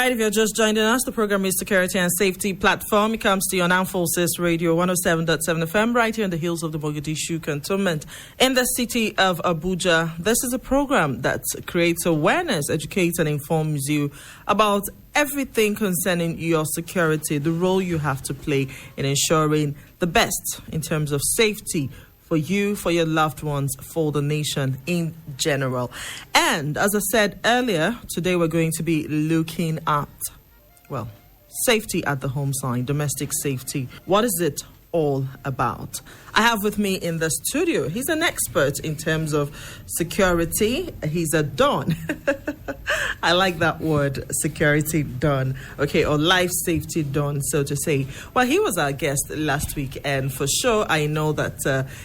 If you're just joining us, the program is Security and Safety Platform. It comes to you on Armed Forces Radio 107.7 FM right here in the hills of the Mogadishu cantonment in the city of Abuja. This is a program that creates awareness, educates and informs you about everything concerning your security, the role you have to play in ensuring the best in terms of safety for you, for your loved ones, for the nation in general. And as I said earlier, today we're going to be looking at, well, safety at the home side, domestic safety. What is it all about? I have with me in the studio, he's an expert in terms of security. He's a Don. I like that word, security Don. Okay, or life safety Don, so to say. Well, he was our guest last week, and for sure, I know that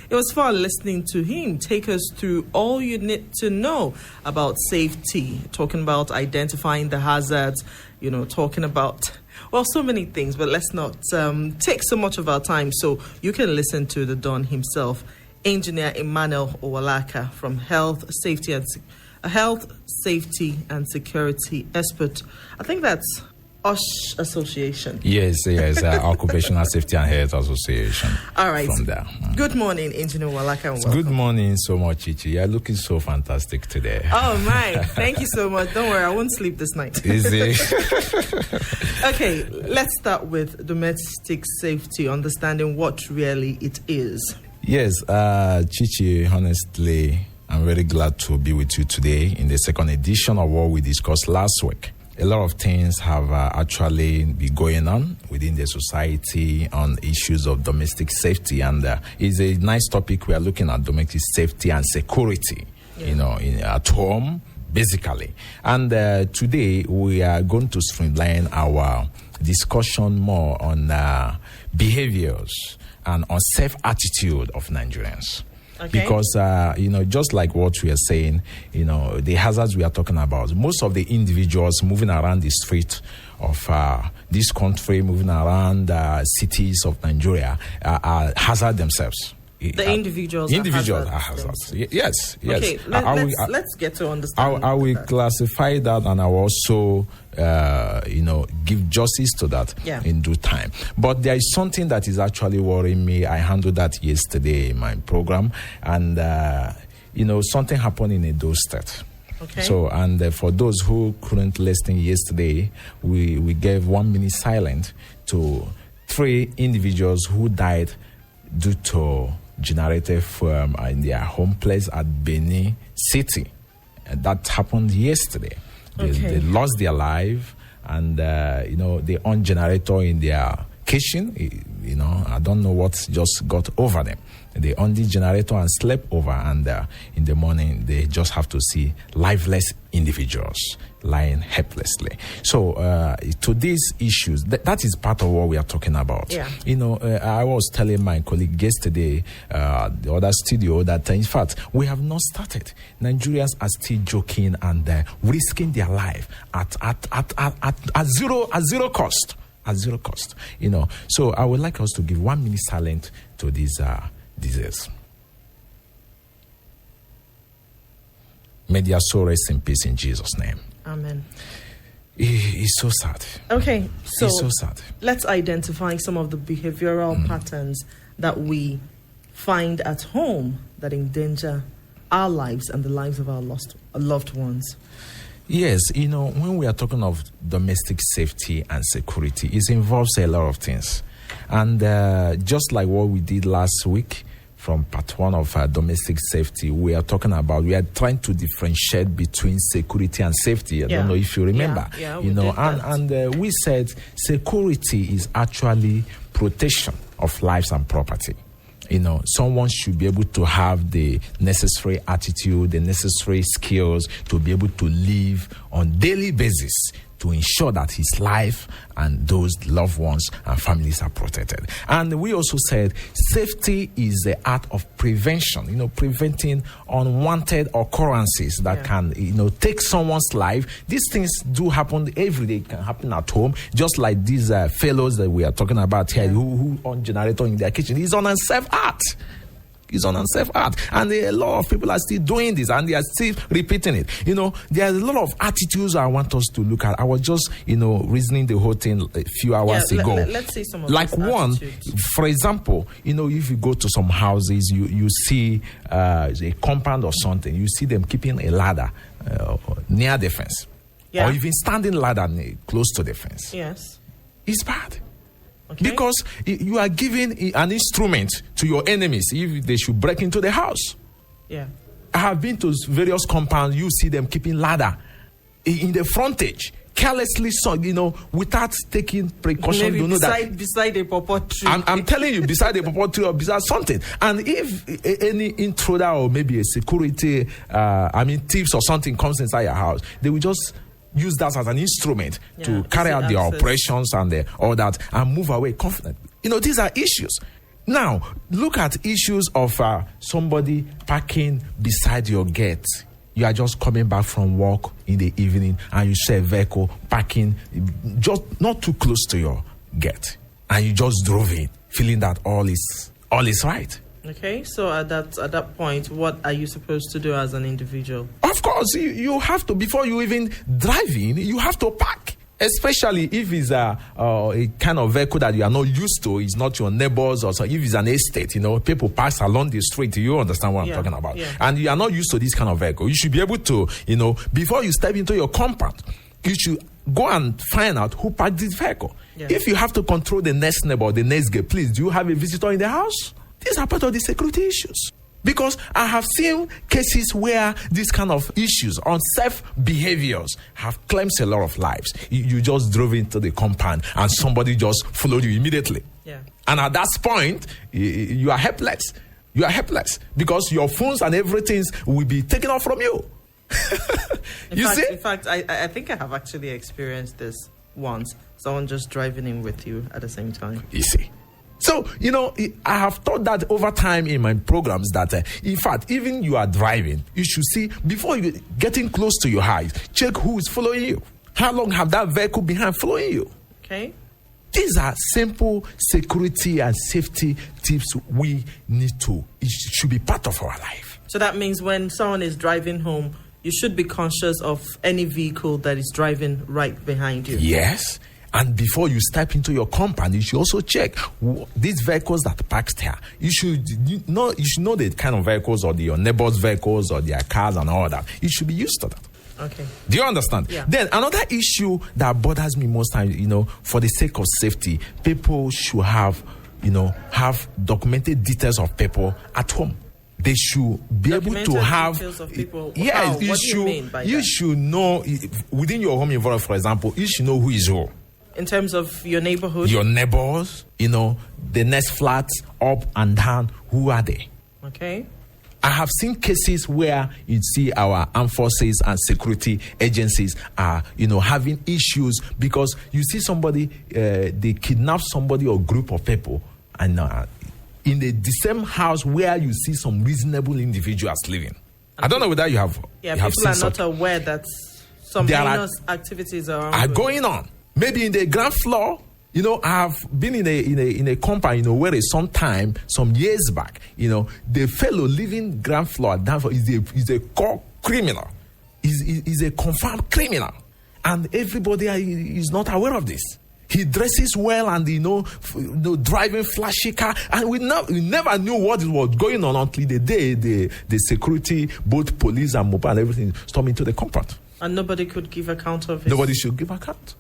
it was fun listening to him take us through all you need to know about safety, talking about identifying the hazards, talking about, well, so many things, but let's not take so much of our time, so you can listen to the Don himself, Engineer Emmanuel Owalaka from Health, Safety and Security Expert. I think that's OSH Association. Yes, Occupational Safety and Health Association. All right. From there. Good morning, Engineer Owalaka, and welcome. Good morning so much, Chichi. You're looking so fantastic today. Oh, my. Thank you so much. Don't worry, I won't sleep this night. Is it? Okay, let's start with domestic safety, understanding what really it is. Yes, Chichi, honestly, I'm very glad to be with you today in the second edition of what we discussed last week. A lot of things have actually been going on within the society on issues of domestic safety, and it's a nice topic. We are looking at domestic safety and security, at home, basically. And today we are going to streamline our discussion more on behaviors and unsafe attitude of Nigerians. Okay. Because, just like what we are saying, the hazards we are talking about, most of the individuals moving around the street of this country, moving around cities of Nigeria, are hazard themselves. The individuals are hazards. Yes. Okay, let's get to understand. I will classify that, and I will also, give justice to that in due time. But there is something that is actually worrying me. I handled that yesterday in my program, and something happened in Edo State. Okay. So, and for those who couldn't listen yesterday, we gave 1 minute silence to 3 individuals who died due to generator failure in their home place at Benin City. And that happened yesterday. They lost their life, and they own generator in their kitchen. I don't know what just got over them. They on the generator and slept over, and in the morning they just have to see lifeless individuals lying helplessly. So to these issues, that is part of what we are talking about. Yeah. I was telling my colleague yesterday, the other studio, that in fact we have not started. Nigerians are still joking and risking their life at zero cost. At zero cost, So I would like us to give 1 minute silence to these disease. May their soul rest in peace in Jesus' name. Amen. It's so sad. Okay, so it's so sad. Let's identify some of the behavioral patterns that we find at home that endanger our lives and the lives of our loved ones. Yes, when we are talking of domestic safety and security, it involves a lot of things. And just like what we did last week from part 1 of domestic safety, we are trying to differentiate between security and safety. I don't know if you remember. And we said security is actually protection of lives and property. Someone should be able to have the necessary attitude, the necessary skills to be able to live on daily basis to ensure that his life and those loved ones and families are protected. And we also said safety is the art of prevention, preventing unwanted occurrences that can, take someone's life. These things do happen every day. It can happen at home, just like these fellows that we are talking about here who on generator in their kitchen. It's an unsafe art. It's an unsafe art. And a lot of people are still doing this and they are still repeating it. There's a lot of attitudes I want us to look at. I was just, reasoning the whole thing a few hours ago. Let's see some of like one, for example, if you go to some houses, you see a compound or something, you see them keeping a ladder near the fence. Yeah. Or even standing ladder close to the fence. Yes. It's bad. Okay. Because you are giving an instrument to your enemies if they should break into the house. Yeah. I have been to various compounds. You see them keeping ladder in the frontage, carelessly, without taking precaution. Maybe beside a pawpaw tree. I'm telling you, beside a pawpaw tree or beside something. And if any intruder or maybe a security, thieves or something comes inside your house, they will just use that as an instrument to carry out their operations and all that and move away confidently. These are issues. Now, look at issues of somebody parking beside your gate. You are just coming back from work in the evening and you see a vehicle parking just not too close to your gate. And you just drove in, feeling that all is right. Okay, so at that point, what are you supposed to do as an individual? Of course, you have to, before you even drive in, you have to park. Especially if it's a kind of vehicle that you are not used to, it's not your neighbors, or so. If it's an estate, people pass along the street, you understand what I'm talking about. Yeah. And you are not used to this kind of vehicle. You should be able to, before you step into your compound, you should go and find out who parked this vehicle. Yeah. If you have to control the next neighbor, the next gate, please, do you have a visitor in the house? These are part of the security issues. Because I have seen cases where these kind of issues, unsafe behaviors, have claimed a lot of lives. You just drove into the compound and somebody just followed you immediately. Yeah. And at that point, you are helpless. You are helpless because your phones and everything will be taken off from you. In fact, I think I have actually experienced this once. Someone just driving in with you at the same time. You see. So, I have thought that over time in my programs that, in fact, even you are driving, you should see, before you getting close to your house, check who is following you. How long have that vehicle behind following you? Okay. These are simple security and safety tips we need to. It should be part of our life. So that means when someone is driving home, you should be conscious of any vehicle that is driving right behind you. Yes. And before you step into your compound, you should also check these vehicles that parked here. You should know the kind of vehicles or your neighbors' vehicles or their cars and all that. You should be used to that. Okay. Do you understand? Yeah. Then another issue that bothers me most times, for the sake of safety, people should have documented details of people at home. They should be able to have details of people. Yes, what do you mean by that? You should know within your home environment, for example, you should know who is who. In terms of your neighborhood? Your neighbors, the next flats up and down, who are they? Okay. I have seen cases where you see our armed forces and security agencies are, having issues because you see somebody, they kidnap somebody or group of people and in the same house where you see some reasonable individuals living. I don't know whether you have. Yeah, you have people are seen not aware that some heinous activities are going on. Maybe in the ground floor, I have been in a compound, where some years back, the fellow living ground floor down floor is a core criminal. Is a confirmed criminal. And everybody is not aware of this. He dresses well and, driving flashy car. And we never knew what was going on until the day the security, both police and mobile and everything, stormed into the compound. And nobody could give account of it. Nobody should give account.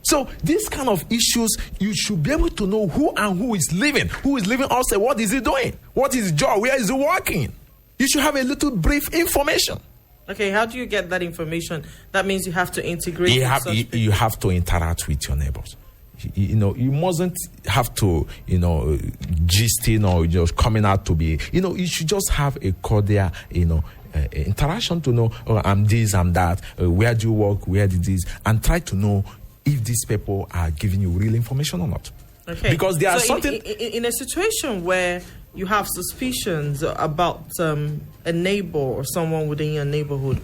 So these kind of issues, you should be able to know who is living. Who is living outside? What is he doing? What is his job? Where is he working? You should have a little brief information. Okay, how do you get that information? That means you have to integrate. You have to interact with your neighbors. You mustn't have to, gisting or just coming out to be, you should just have a cordial, interaction to know, oh, I'm this, I'm that, where do you work, where did this, and try to know if these people are giving you real information or not. Okay. Because there are so something... In a situation where you have suspicions about a neighbor or someone within your neighborhood,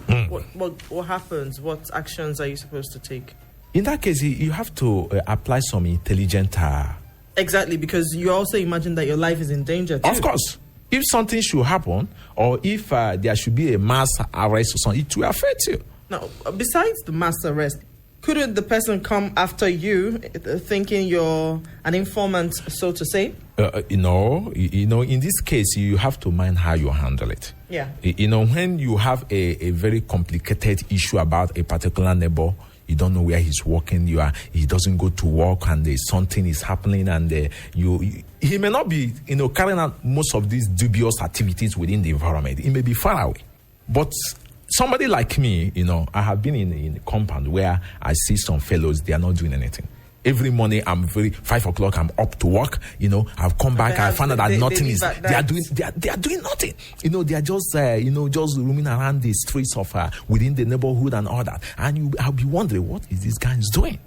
what happens? What actions are you supposed to take? In that case, you have to apply some intelligent... Exactly, because you also imagine that your life is in danger too. Of course. If something should happen, or if there should be a mass arrest or something, it will affect you. Now, besides the mass arrest, couldn't the person come after you thinking you're an informant, so to say? In this case, you have to mind how you handle it. Yeah. When you have a very complicated issue about a particular neighbor, you don't know where he's working, he doesn't go to work, and something is happening, and he may not be, carrying out most of these dubious activities within the environment. He may be far away. But somebody like me, I have been in a compound where I see some fellows, they are not doing anything. Every morning, 5 o'clock, I'm up to work. I've come back, I found out that nothing is. They are doing nothing. They are just just roaming around the streets of within the neighborhood and all that. And I'll be wondering, what is this guy doing?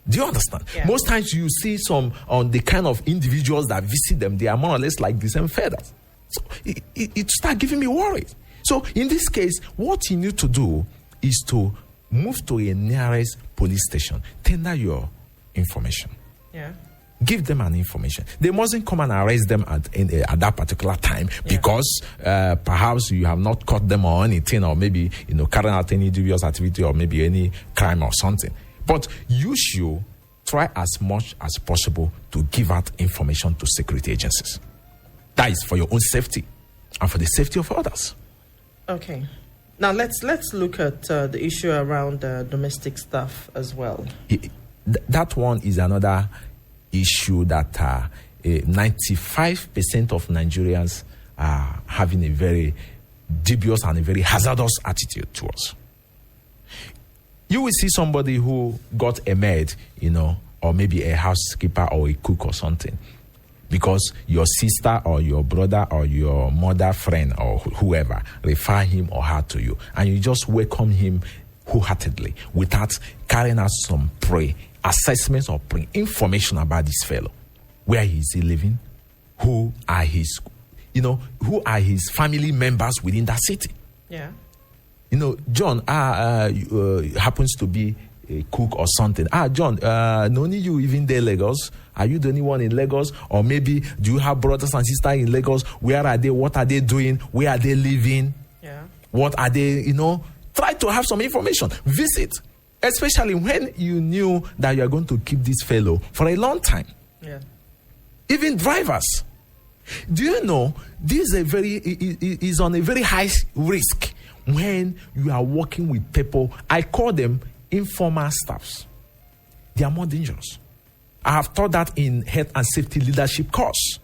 Do you understand? Yeah. Most times you see some on the kind of individuals that visit them, they are more or less like the same feathers. So it start giving me worries. So in this case, what you need to do is to move to a nearest police station, tender your information. Yeah. Give them an information. They mustn't come and arrest them at that particular time because perhaps you have not caught them or anything, or maybe carrying out any dubious activity or maybe any crime or something. But you should try as much as possible to give out information to security agencies. That is for your own safety and for the safety of others. Okay. Now let's look at the issue around domestic stuff as well. That one is another issue that 95% of Nigerians are having a very dubious and a very hazardous attitude towards. You will see somebody who got a maid, or maybe a housekeeper or a cook or something, because your sister or your brother or your mother friend or whoever refer him or her to you, and you just welcome him wholeheartedly without carrying out some assessments or information about this fellow. Where is he living? Who are his family members within that city? Yeah. John happens to be a cook or something. John, no need you even there, Lagos. Are you the only one in Lagos? Or maybe do you have brothers and sisters in Lagos? Where are they? What are they doing? Where are they living? Yeah. What are they, Try to have some information. Visit. Especially when you knew that you are going to keep this fellow for a long time. Yeah. Even drivers. Do you know this is on a very high risk when you are working with people? I call them informal staffs. They are more dangerous. I have taught that in health and safety leadership course,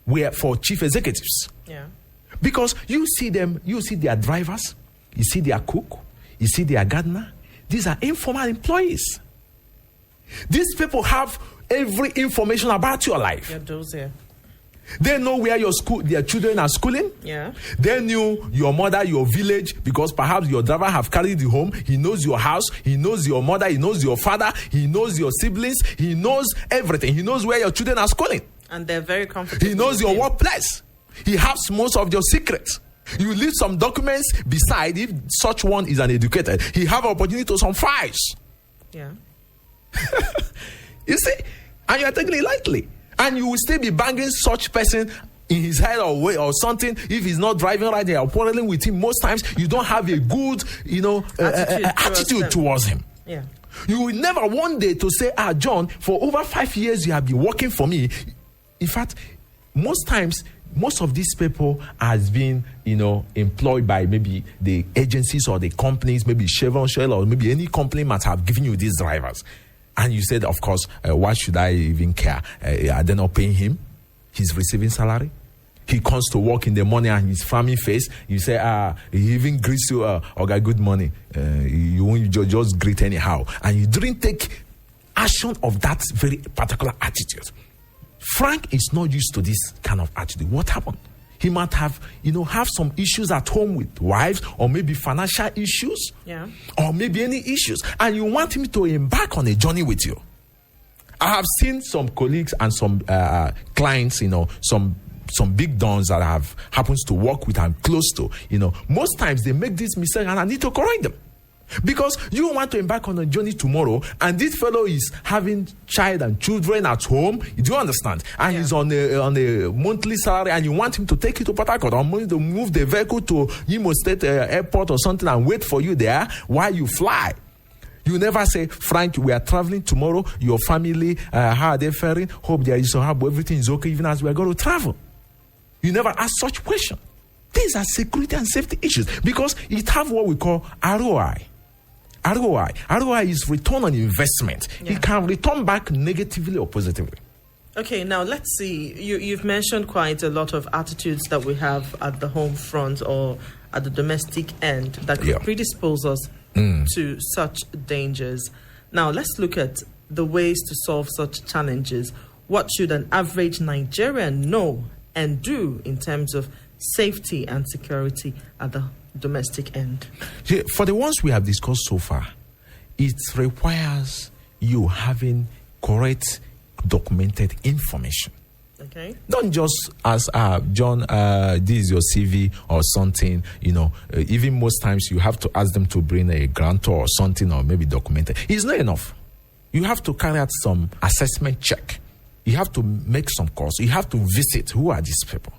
where for chief executives. Yeah. Because you see them, you see their drivers, you see their cook, you see their gardener. These are informal employees. These people have every information about your life. Yeah, those here. They know where their children are schooling. Yeah. They knew your mother, your village, because perhaps your driver have carried you home. He knows your house. He knows your mother. He knows your father. He knows your siblings. He knows everything. He knows where your children are schooling. And they're very comfortable. He knows your workplace. He has most of your secrets. You leave some documents beside, if such one is an educated. He have opportunity to some files. Yeah. You see? And you are taking it lightly. And you will still be banging such person in his head or way or something. If he's not driving right, they are quarreling with him. Most times you don't have a good, attitude towards him. Yeah. You will never one day to say, John, for over 5 years you have been working for me. In fact, most times, most of these people has been, employed by maybe the agencies or the companies, maybe Chevron, Shell, or maybe any company might have given you these drivers. And you said, of course, why should I even care? Are they not paying him? He's receiving salary. He comes to work in the morning and his frowning face. You say, he even greets you, okay, good morning. You won't just greet anyhow. And you didn't take action of that very particular attitude. Frank is not used to this kind of attitude. What happened? He might have some issues at home with wives, or maybe financial issues, or maybe any issues, and you want him to embark on a journey with you. I have seen some colleagues and some clients, some big dons that happens to work with and close to, most times they make this mistake, and I need to correct them. Because you want to embark on a journey tomorrow, and this fellow is having child and children at home. Do you understand? And he's on a monthly salary, and you want him to take you to Port Harcourt, or to move the vehicle to Imo State Airport or something, and wait for you there while you fly. You never say, Frank, we are traveling tomorrow. Your family, how are they faring? Hope there is everything is okay, even as we are going to travel. You never ask such question. These are security and safety issues, because it have what we call ROI. ROI is return on investment. It can return back negatively or positively. Okay, now let's see. You've mentioned quite a lot of attitudes that we have at the home front or at the domestic end that could predispose us to such dangers. Now, let's look at the ways to solve such challenges. What should an average Nigerian know and do in terms of safety and security at the domestic end? For the ones we have discussed so far, it requires you having correct documented information. Okay. Don't just ask, John, this is your CV or something, even most times you have to ask them to bring a grantor or something, or maybe documented. It's not enough. You have to carry out some assessment check. You have to make some calls. You have to visit. Who are these people?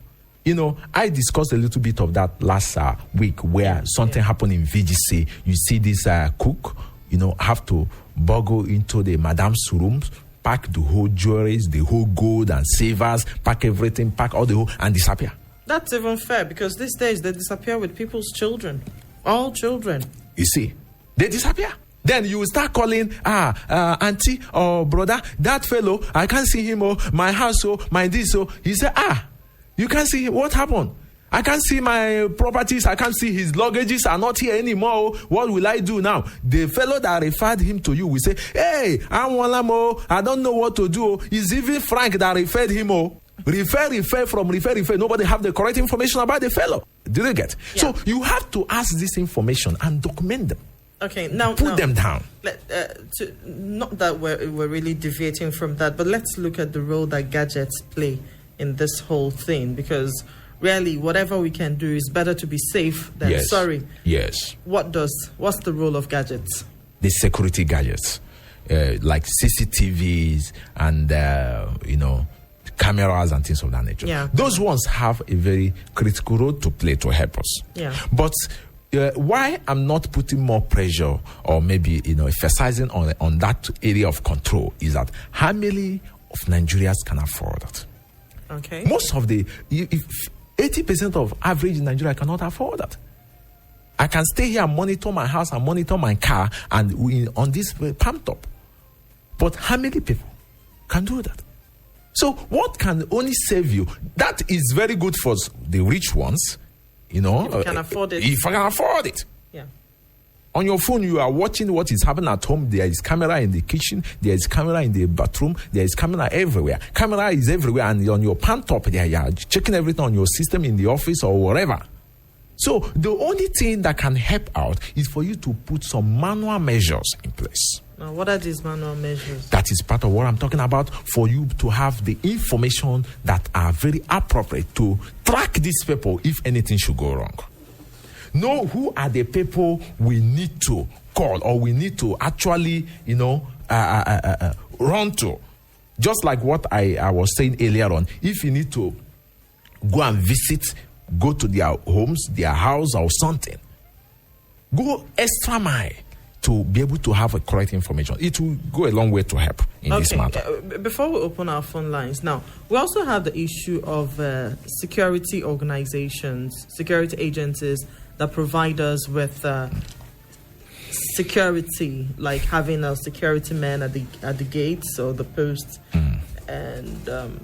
I discussed a little bit of that last week, where something happened in VGC. You see this cook, have to burgle into the madam's rooms, pack the whole jewelries, the whole gold and silvers, pack everything, pack all the whole, and disappear. That's even fair, because these days they disappear with people's children. All children. You see, they disappear. Then you will start calling, auntie or brother, that fellow, I can't see him, my house, my this, He said, you can't see him. What happened? I can't see my properties. I can't see his luggages are not here anymore. What will I do now? The fellow that referred him to you will say, hey, I don't know what to do. It's even Frank that referred him. Refer. Nobody have the correct information about the fellow. Did you get? Yeah. So you have to ask this information and document them. Okay, now put them down. Not that we're really deviating from that, but let's look at the role that gadgets play in this whole thing, because really whatever we can do is better to be safe than sorry. Yes. What's the role of gadgets? The security gadgets, like CCTVs and cameras and things of that nature. Yeah. Those ones have a very critical role to play to help us. Yeah. But why I'm not putting more pressure, or maybe emphasizing on that area of control, is that how many of Nigerians can afford it? Okay. Most of 80% of average Nigeria cannot afford that. I can stay here and monitor my house and monitor my car and on this palm top. But how many people can do that? So what can only save you? That is very good for the rich ones, If you can afford it. If I can afford it. Yeah. On your phone, you are watching what is happening at home. There is camera in the kitchen. There is camera in the bathroom. There is camera everywhere. Camera is everywhere. And on your palm top, there you are checking everything on your system in the office or wherever. So the only thing that can help out is for you to put some manual measures in place. Now, what are these manual measures? That is part of what I'm talking about, for you to have the information that are very appropriate to track these people if anything should go wrong. Know who are the people we need to call, or we need to actually, run to. Just like what I was saying earlier on. If you need to go and visit, go to their homes, their house or something, go extra mile to be able to have a correct information. It will go a long way to help in this matter. Before we open our phone lines, now, we also have the issue of security organizations, security agencies that provide us with security, like having a security man at the gates or the posts. And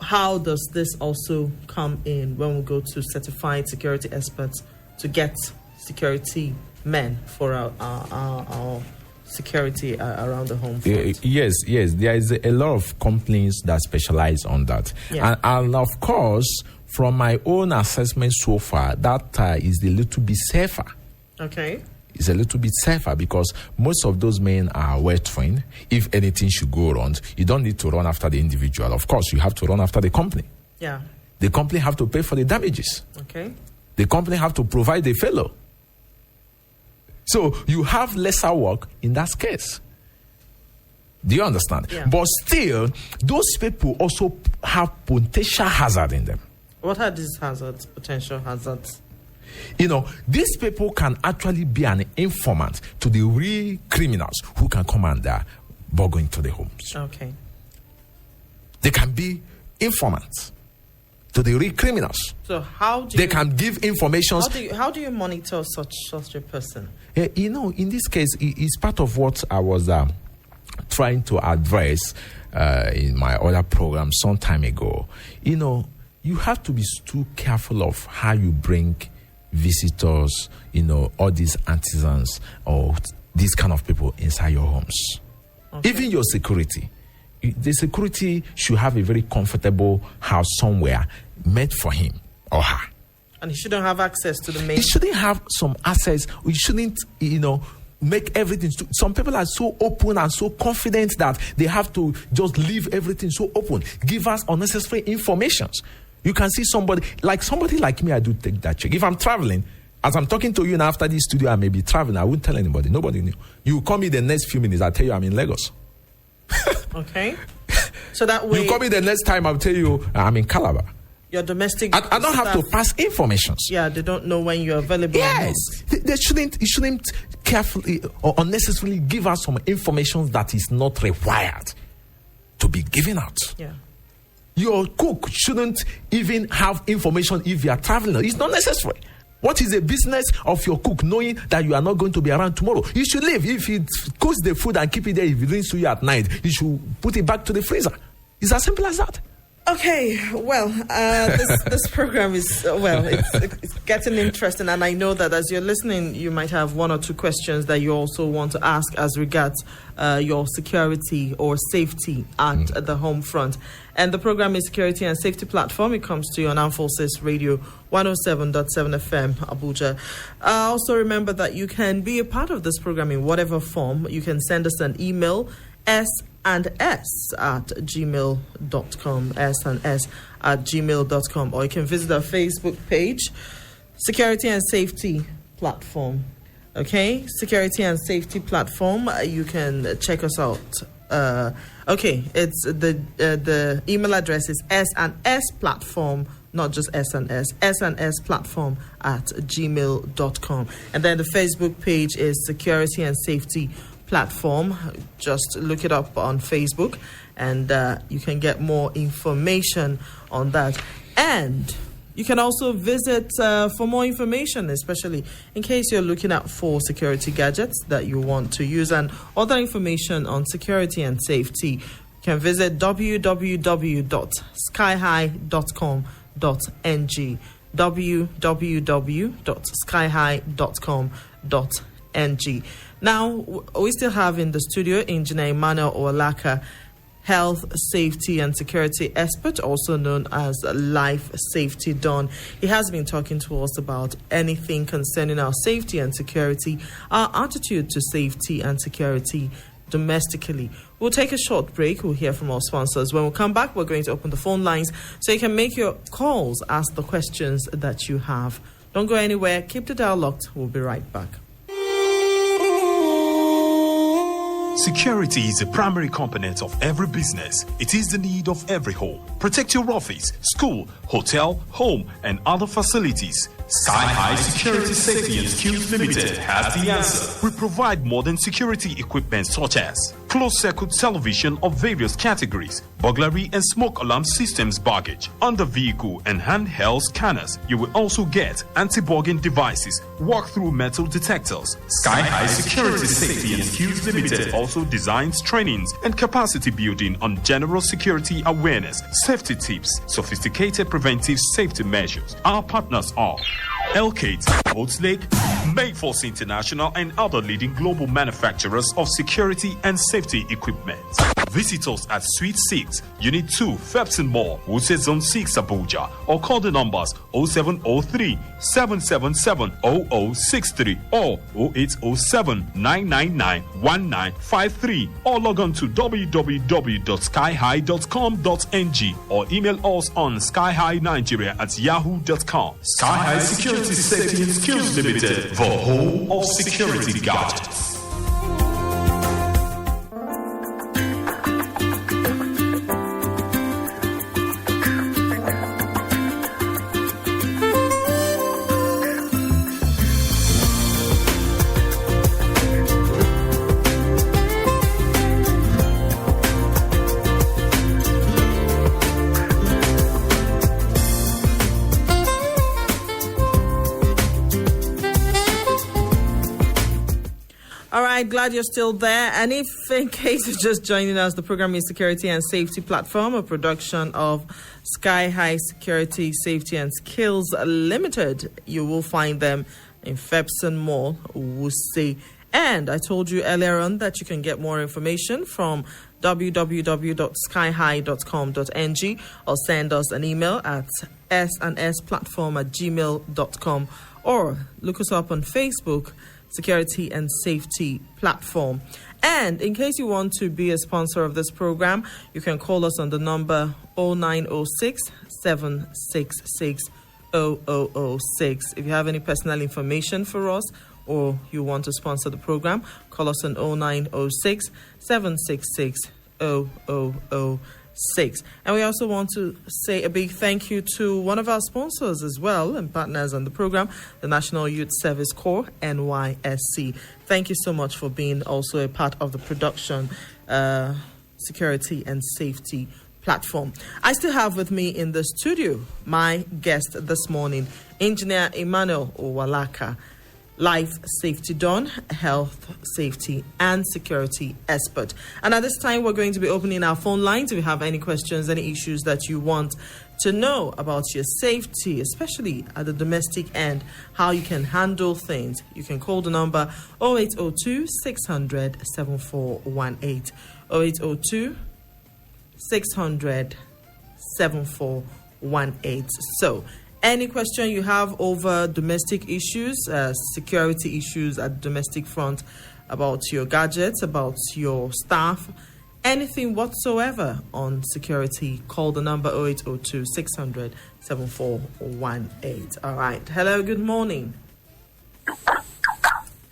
how does this also come in when we go to certified security experts to get security men for our security around the home front? Yes. There is a lot of companies that specialize on that. Yeah. And of course, from my own assessment so far, that is a little bit safer. Okay. It's a little bit safer because most of those men are well trained. If anything should go wrong, you don't need to run after the individual. Of course, you have to run after the company. Yeah. The company have to pay for the damages. Okay. The company have to provide the fellow. So you have lesser work in that case. Do you understand? Yeah. But still, those people also have potential hazard in them. What are these hazards, potential hazards? These people can actually be an informant to the real criminals who can come and burgle into the homes. Okay. They can be informants to the real criminals. So how do they can give information? How do you monitor such a person? In this case, it's part of what I was trying to address in my other program some time ago. You have to be too careful of how you bring visitors, all these artisans or these kind of people inside your homes. Okay. Even your security. The security should have a very comfortable house somewhere made for him or her. And he shouldn't have access to the main... He shouldn't have some access. We shouldn't, make everything... Some people are so open and so confident that they have to just leave everything so open. Give us unnecessary information. You can see somebody like me, I do take that check. If I'm traveling, as I'm talking to you now after this studio, I may be traveling. I wouldn't tell anybody. Nobody knew. You call me the next few minutes, I'll tell you I'm in Lagos. Okay. So that way... You call me the next time, I'll tell you I'm in Calabar. Your domestic... I don't have to pass information. Yeah, they don't know when you're available. Yes. They shouldn't carefully or unnecessarily give us some information that is not required to be given out. Yeah. Your cook shouldn't even have information if you are traveling. It's not necessary. What is the business of your cook knowing that you are not going to be around tomorrow? You should leave. If he cooks the food and keep it there, if it brings to you at night, you should put it back to the freezer. It's as simple as that. Okay, well, this program is, it's getting interesting, and I know that as you're listening, you might have one or two questions that you also want to ask as regards your security or safety at the home front. And the program is Security and Safety Platform. It comes to you on Armed Forces Radio 107.7 FM, Abuja. Also remember that you can be a part of this program in whatever form. You can send us an email, s&s@gmail.com, s&s@gmail.com, or you can visit our Facebook page, Security and Safety Platform. Okay, Security and Safety Platform. You can check us out. It's the email address is S&S Platform, not just S&S Platform @gmail.com, and then the Facebook page is Security and Safety Platform. Just look it up on Facebook, and you can get more information on that. And you can also visit for more information, especially in case you're looking out for security gadgets that you want to use and other information on security and safety. You can visit www.skyhigh.com.ng, www.skyhigh.com.ng. Now, we still have in the studio Engineer Emmanuel Olaka, Health, Safety and Security Expert, also known as Life Safety Don. He has been talking to us about anything concerning our safety and security, our attitude to safety and security domestically. We'll take a short break. We'll hear from our sponsors. When we come back, we're going to open the phone lines so you can make your calls, ask the questions that you have. Don't go anywhere. Keep the dial locked. We'll be right back. Security is a primary component of every business. It is the need of every home. Protect your office, school, hotel, home, and other facilities. Sky High Security Safety and Skills Limited has the answer. We provide modern security equipment such as closed-circuit television of various categories, burglary and smoke alarm systems baggage, under-vehicle and handheld scanners. You will also get anti-bugging devices, walk-through metal detectors. Sky High Security Safety and Skills Limited also designs trainings and capacity building on general security awareness, safety tips, sophisticated preventive safety measures. Our partners are Elkate, Oats Lake, Mayforce International and other leading global manufacturers of security and safety equipment. Visit us at Suite 6, Unit 2, Fepson Mall, Wuse Zone 6, Abuja, or call the numbers 0703 777 0063 or 0807 999 1953, or log on to www.skyhigh.com.ng or email us on skyhighnigeria@yahoo.com. Sky High Security Safety and Skills Limited, the home of security gadgets. All right, glad you're still there. And if in case you're just joining us, the program is Security and Safety Platform, a production of Sky High Security, Safety and Skills Limited. You will find them in Fepson Mall, Wuse. And I told you earlier on that you can get more information from www.skyhigh.com.ng or send us an email at sandsplatform@gmail.com or look us up on Facebook, Security and Safety Platform. And in case you want to be a sponsor of this program, you can call us on the number 0906 766 0006. If you have any personal information for us or you want to sponsor the program, call us on 0906 766 0006. And we also want to say a big thank you to one of our sponsors as well and partners on the program, the National Youth Service Corps, NYSC. Thank you so much for being also a part of the production, Security and Safety Platform. I still have with me in the studio my guest this morning, Engineer Emmanuel Owalaka, Life Safety Dawn, health, safety, and security expert. And at this time, we're going to be opening our phone lines. If you have any questions, any issues that you want to know about your safety, especially at the domestic end, how you can handle things, you can call the number 0802 600 7418. 0802 600 7418. So, any question you have over domestic issues, security issues at domestic front, about your gadgets, about your staff, anything whatsoever on security, call the number 0802 600 7418. All right. Hello, good morning.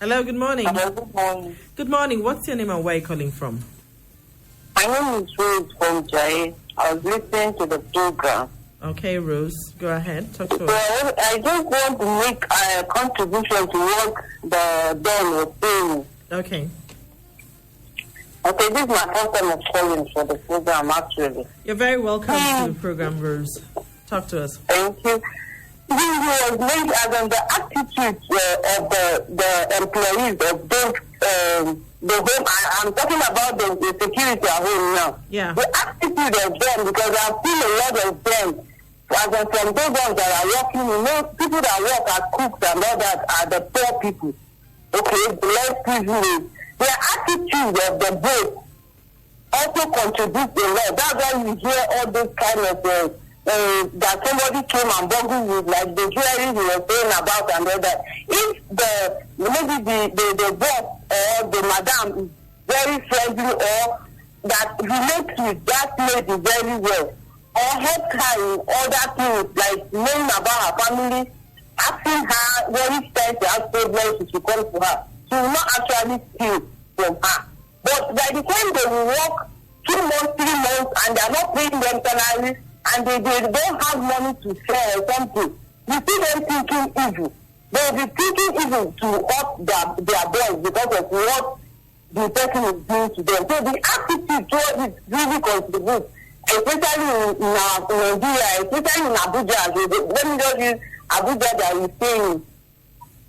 Hello, good morning. Hello, good morning. Good morning. What's your name and where are you calling from? My name is Rose from Jai. I was listening to the program. Okay, Rose, go ahead. Talk to us. Well, I just want to make a contribution to what the Don was saying. Okay. Okay, this is my first time of calling for the program, actually. You're very welcome to the program, Rose. Talk to us. Thank you. This was made as on the attitude of the employees of those, the home. I'm talking about the security at home now. Yeah. The attitude of them, because I've seen a lot of them. As from those ones that are working, people that work as cooks and all that are the poor people. Okay, the less privileged. Their attitude of the boat also contributes a lot. That's why you hear all those kind of that somebody came and bungled with, like the jewelry he was saying about and all that. If maybe the boss or the madam is very friendly or that relates with that lady very well, or help her in other things like knowing about her family, asking her very time she has problems, she should come to her. She will not actually steal from her. But by the time they will work 2 months, 3 months, and they are not paying them salary, and they don't have money to share or something, you see them thinking evil. They will be thinking evil to hurt their boys because of what the person is doing to them. So the attitude towards it really contributes, especially in Nigeria, especially in Abuja. Let me just use Abuja that we're saying.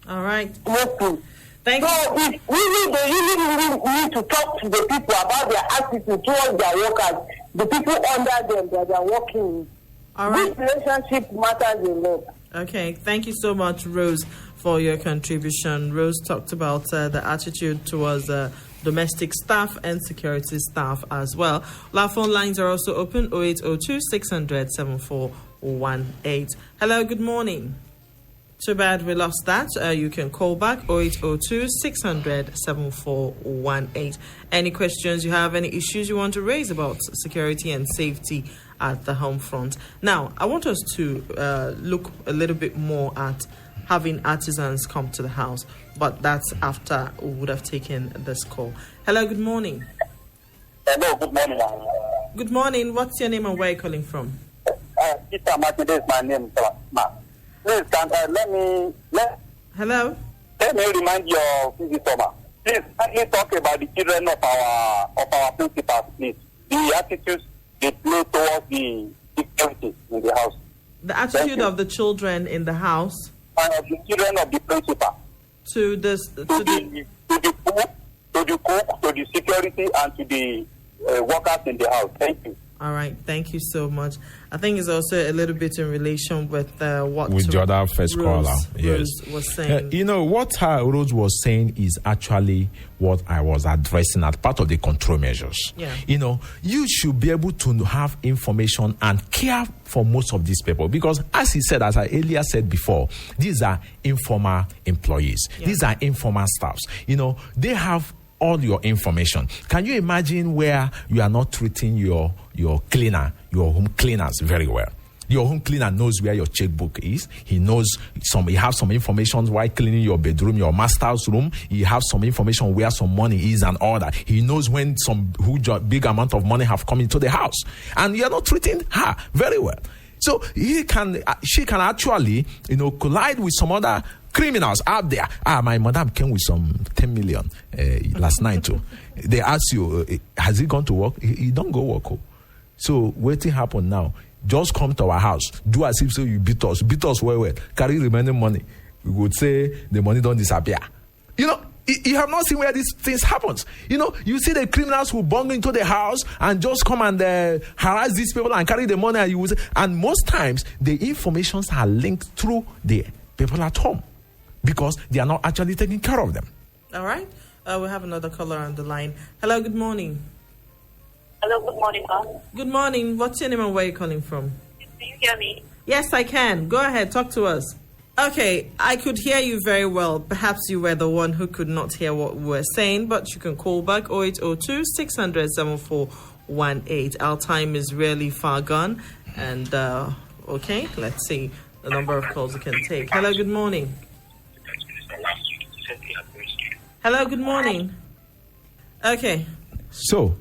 All right. Mostly. Thank you. So they really need to talk to the people about their attitude towards their workers, the people under them that they are working with. All right. This relationship matters a lot. Okay. Thank you so much, Rose, for your contribution. Rose talked about the attitude towards domestic staff and security staff as well. Our phone lines are also open, 0802 600 7418. Hello, good morning. Too bad we lost that. You can call back 0802 600 7418. Any questions you have, any issues you want to raise about security and safety at the home front. Now, I want us to look a little bit more at having artisans come to the house, but that's after we would have taken this call. Hello, good morning. Hello, good morning. Good morning. What's your name and where are you calling from? Peter Martin, this is my name, sir. Please, Hello? Let me remind your visitor, ma. Please, kindly talk about the children of our principals, please. The attitudes they play towards the security in the house. The attitude of the children in the house? The children of the principal. To the cook, to the security, and to the workers in the house. Thank you. All right, thank you so much. I think it's also a little bit in relation with what the other first caller, yes, Rose was saying. What Rose was saying is actually what I was addressing as part of the control measures. Yeah. You should be able to have information and care for most of these people because, as he said, as I earlier said before, these are informal employees. Yeah. These are informal staffs. They have all your information. Can you imagine where you are not treating your home cleaners very well? Your home cleaner knows where your checkbook is. He has some information while cleaning your bedroom, your master's room. He has some information where some money is and all that. He knows when some big amount of money have come into the house. And you are not treating her very well. So she can actually, collide with some other criminals out there. My madam came with some 10 million last night too. They ask you, has he gone to work? He don't go work. So waiting happen now. Just come to our house. Do as if so you beat us well. Carry remaining money. We would say the money don't disappear. You have not seen where these things happens. You see the criminals who bung into the house and just come and harass these people and carry the money. And most times the informations are linked through the people at home because they are not actually taking care of them. All right. We have another caller on the line. Hello, good morning. Hello, good morning, ma'am. Good morning. What's your name and where are you calling from? Do you hear me? Yes, I can. Go ahead. Talk to us. Okay, I could hear you very well. Perhaps you were the one who could not hear what we were saying, but you can call back 0802 600 7418. Our time is really far gone. And, okay, let's see the number of calls we can take. Hello, good morning. Hello, good morning. Okay. So,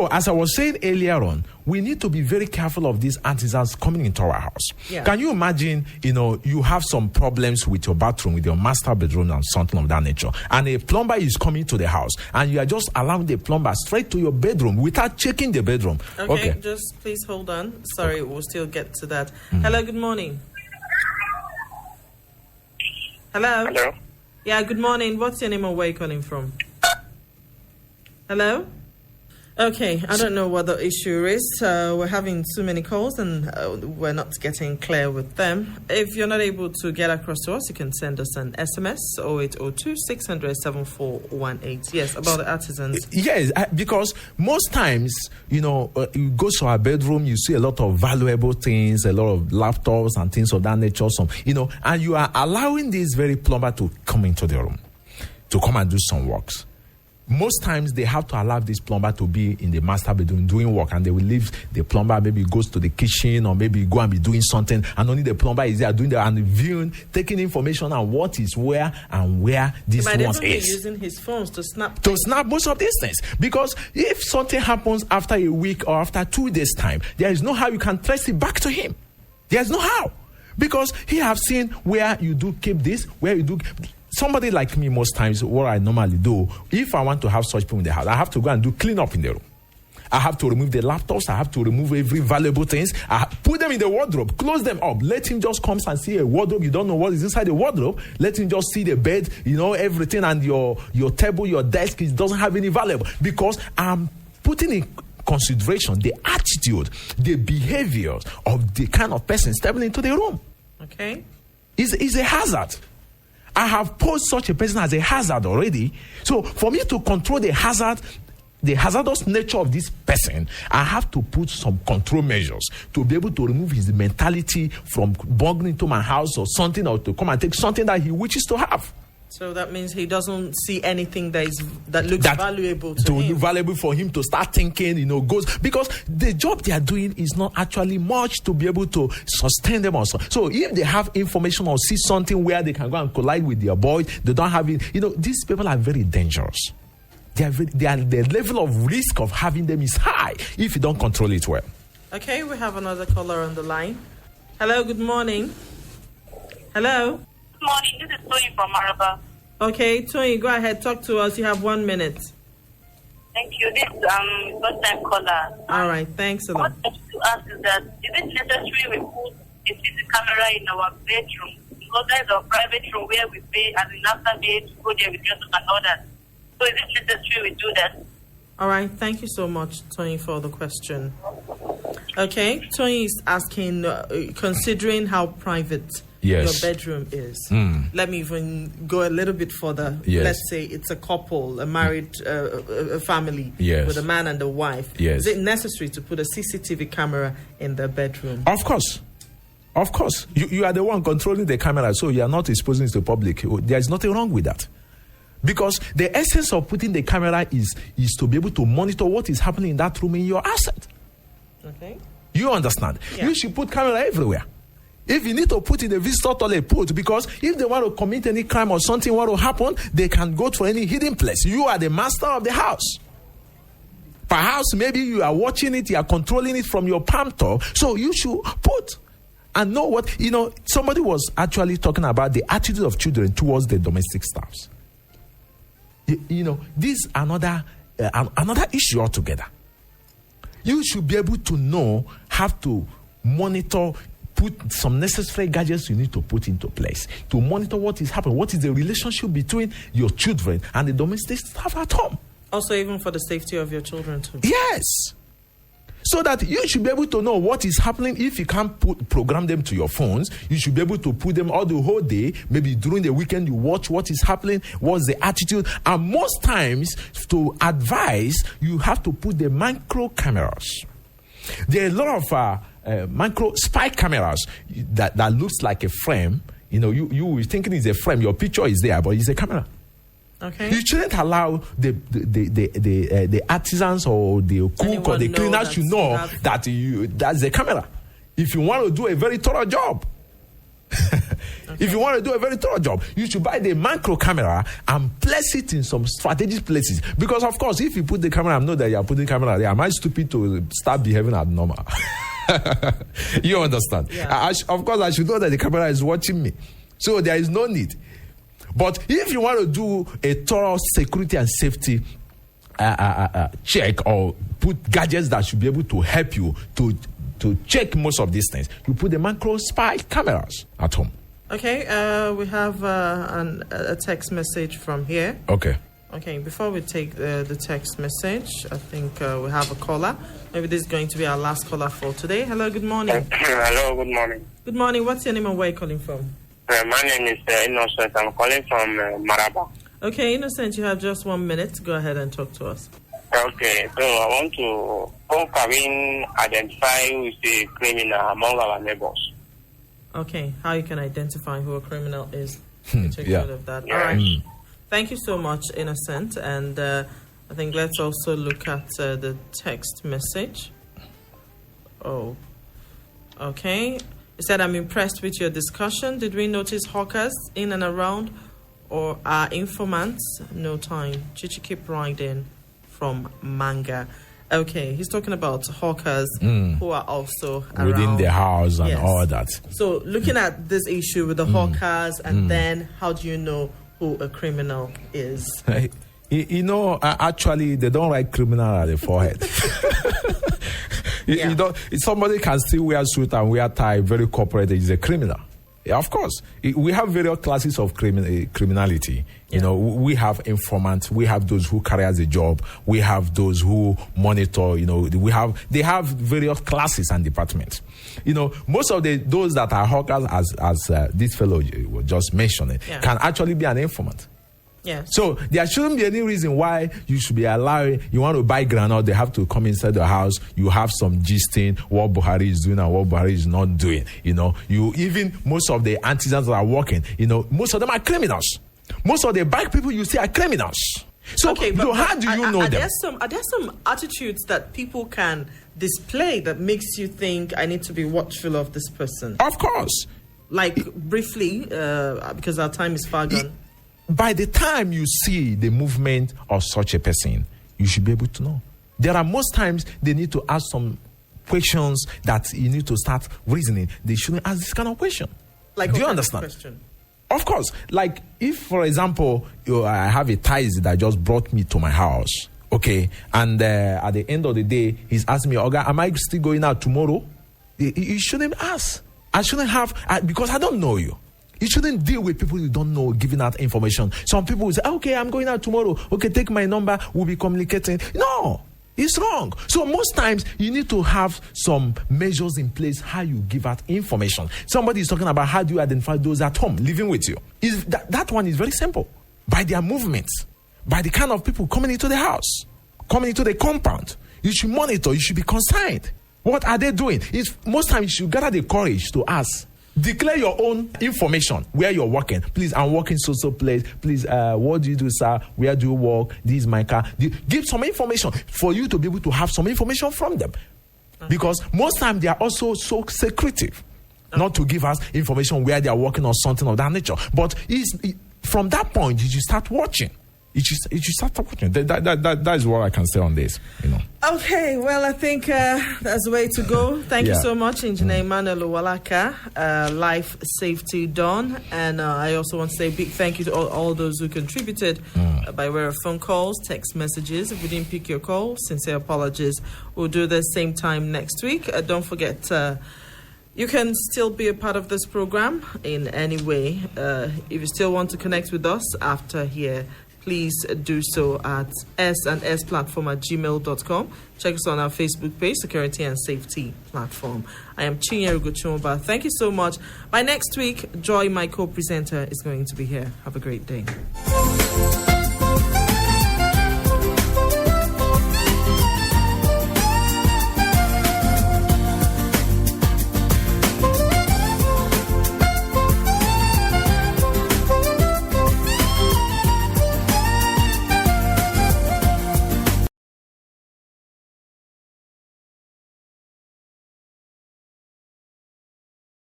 as I was saying earlier on, we need to be very careful of these artisans coming into our house. Yeah. Can you imagine, you have some problems with your bathroom, with your master bedroom and something of that nature, and a plumber is coming to the house, and you are just allowing the plumber straight to your bedroom without checking the bedroom. Okay. Just please hold on. Sorry, we'll still get to that. Hello, good morning. Hello? Hello? Yeah, good morning. What's your name and where are you calling from? Hello? Okay, I don't know what the issue is. We're having too many calls and we're not getting clear with them. If you're not able to get across to us, you can send us an SMS 0802 600 7418. Yes, about the artisans. Yes, because most times, you go to our bedroom, you see a lot of valuable things, a lot of laptops and things of that nature, and you are allowing this very plumber to come into the room to come and do some works. Most times they have to allow this plumber to be in the master bedroom doing work, and they will leave the plumber, maybe goes to the kitchen or maybe go and be doing something, and only the plumber is there doing that and viewing, taking information on what is where and where this one is. He might even be using his phones to snap most of these things. Because if something happens after a week or after 2 days' time, there is no how you can trace it back to him. There's no how. Because he have seen where you do keep this, where you do... Somebody like me, most times, what I normally do, if I want to have such people in the house, I have to go and do clean up in the room. I have to remove the laptops. I have to remove every valuable things. I put them in the wardrobe, close them up. Let him just come and see a wardrobe. You don't know what is inside the wardrobe. Let him just see the bed, everything, and your table, your desk. It doesn't have any valuable, because I'm putting in consideration the attitude, the behavior of the kind of person stepping into the room. Okay. Is a hazard. I have posed such a person as a hazard already. So for me to control the hazardous nature of this person, I have to put some control measures to be able to remove his mentality from bugging into my house or something, or to come and take something that he wishes to have. So that means he doesn't see anything that looks valuable to him. Valuable for him to start thinking, goes, because the job they are doing is not actually much to be able to sustain them also. So if they have information or see something where they can go and collide with their boys, they don't have it. These people are very dangerous. The level of risk of having them is high if you don't control it well. Okay, we have another caller on the line. Hello, good morning. Hello. Good morning. This is Tony from Maraba. Okay, Tony, go ahead. Talk to us. You have 1 minute. Thank you. This is first-time caller. All right. Thanks a lot. What I want to ask is that, is it necessary we put a CCTV camera in our bedroom? Because there's a private room where we pay, and in after bed, go there with just and all that. So is it necessary we do that? All right. Thank you so much, Tony, for the question. Okay. Tony is asking, considering how private your bedroom is. Let me even go a little bit further. Yes. Let's say it's a couple, a married a family with a man and a wife. Yes. Is it necessary to put a CCTV camera in their bedroom? Of course. Of course. You are the one controlling the camera, so you are not exposing it to the public. There is nothing wrong with that. Because the essence of putting the camera is to be able to monitor what is happening in that room in your asset. Okay. You understand? Yeah. You should put camera everywhere. If you need to put in a visitor toilet, put, because if they want to commit any crime or something want to happen, they can go to any hidden place. You are the master of the house. Perhaps maybe you are watching it, you are controlling it from your palm top, so you should put and know what, somebody was actually talking about the attitude of children towards the domestic staffs. This is another issue altogether. You should be able to have to monitor, put some necessary gadgets you need to put into place to monitor what is happening. What is the relationship between your children and the domestic staff at home? Also, even for the safety of your children too. Yes. So that you should be able to know what is happening. If you can't program them to your phones, you should be able to put them all the whole day. Maybe during the weekend, you watch what is happening, what's the attitude. And most times, to advise, you have to put the micro cameras. There are a lot of micro spy cameras that looks like a frame. You thinking it's a frame. Your picture is there, but it's a camera. Okay. You shouldn't allow the artisans or the cook or the cleaners to know that's the camera. If you want to do a very thorough job, you should buy the macro camera and place it in some strategic places. Because of course, if you put the camera, I know that you are putting the camera there. Am I stupid to start behaving abnormal? You understand? Yeah. Of course, I should know that the camera is watching me. So there is no need. But if you want to do a thorough security and safety check, or put gadgets that should be able to help you to check most of these things, you put the macro spy cameras at home. Okay, we have a text message from here. Okay, before we take the text message, I think we have a caller. Maybe this is going to be our last caller for today. Hello, good morning. Hello, good morning. Good morning. What's your name and where are you calling from? My name is Innocent. I'm calling from Maraba. Okay, Innocent, you have just 1 minute. Go ahead and talk to us. Okay, so I want to identify who is the criminal among our neighbors. Okay, how you can identify who a criminal is. Take note of that. All right. Thank you so much, Innocent. And I think let's also look at the text message. Oh, okay. He said, I'm impressed with your discussion. Did we notice hawkers in and around or are informants? No time. Chichi, keep riding from Manga. Okay, he's talking about hawkers who are also around. Within the house and all that. So looking at this issue with the hawkers and then how do you know who a criminal is? Actually, they don't write criminal at the forehead. Somebody can still wear suit and wear tie, very corporate, is a criminal. Yeah, of course. We have various classes of criminality. You know, we have informants, we have those who carry out the job, we have those who monitor, you know, they have various classes and departments. You know, most of those that are hawkers, as this fellow was just mentioning, can actually be an informant. Yeah. So there shouldn't be any reason why you should be allowing, you want to buy granite, they have to come inside the house, you have some gisting, what Buhari is doing and what Buhari is not doing. You know, most of the artisans that are working, you know, most of them are criminals. Most of the bike people you see are criminals. So, okay, but how do you know them? Are there some attitudes that people can display that makes you think I need to be watchful of this person? Of course. Like, briefly, because our time is far gone. By the time you see the movement of such a person, you should be able to know. There are most times they need to ask some questions that you need to start reasoning. They shouldn't ask this kind of question. Like, do you understand? Question? Of course. Like, if, for example, I have a Thais that just brought me to my house, okay, and at the end of the day, he's asking me, Oga, am I still going out tomorrow? You shouldn't ask. I shouldn't have, because I don't know you. You shouldn't deal with people you don't know giving out information. Some people will say, okay, I'm going out tomorrow. Okay, take my number. We'll be communicating. No, it's wrong. So most times you need to have some measures in place how you give out information. Somebody is talking about how do you identify those at home living with you. That one is very simple. By their movements, by the kind of people coming into the house, coming into the compound. You should monitor. You should be concerned. What are they doing? Most times you should gather the courage to ask. Declare your own information, where you're working. Please, I'm working so place. Please, what do you do, sir? Where do you work? This is my car. Give some information for you to be able to have some information from them. Because most times they are also so secretive not to give us information where they are working or something of that nature. But from that point, you should start watching. You should start watching. That is what I can say on this. You know. Okay, well, I think that's the way to go. Thank you so much, Engineer Emmanuel Owalaka, Life Safety Dawn. And I also want to say a big thank you to all those who contributed by way of phone calls, text messages. If we didn't pick your call, sincere apologies. We'll do the same time next week. Don't forget, you can still be a part of this program in any way. If you still want to connect with us after here, please do so at sandsplatform@gmail.com. Check us on our Facebook page, Security and Safety Platform. I am Chinyere Ugochumba. Thank you so much. By next week, Joy, my co-presenter, is going to be here. Have a great day.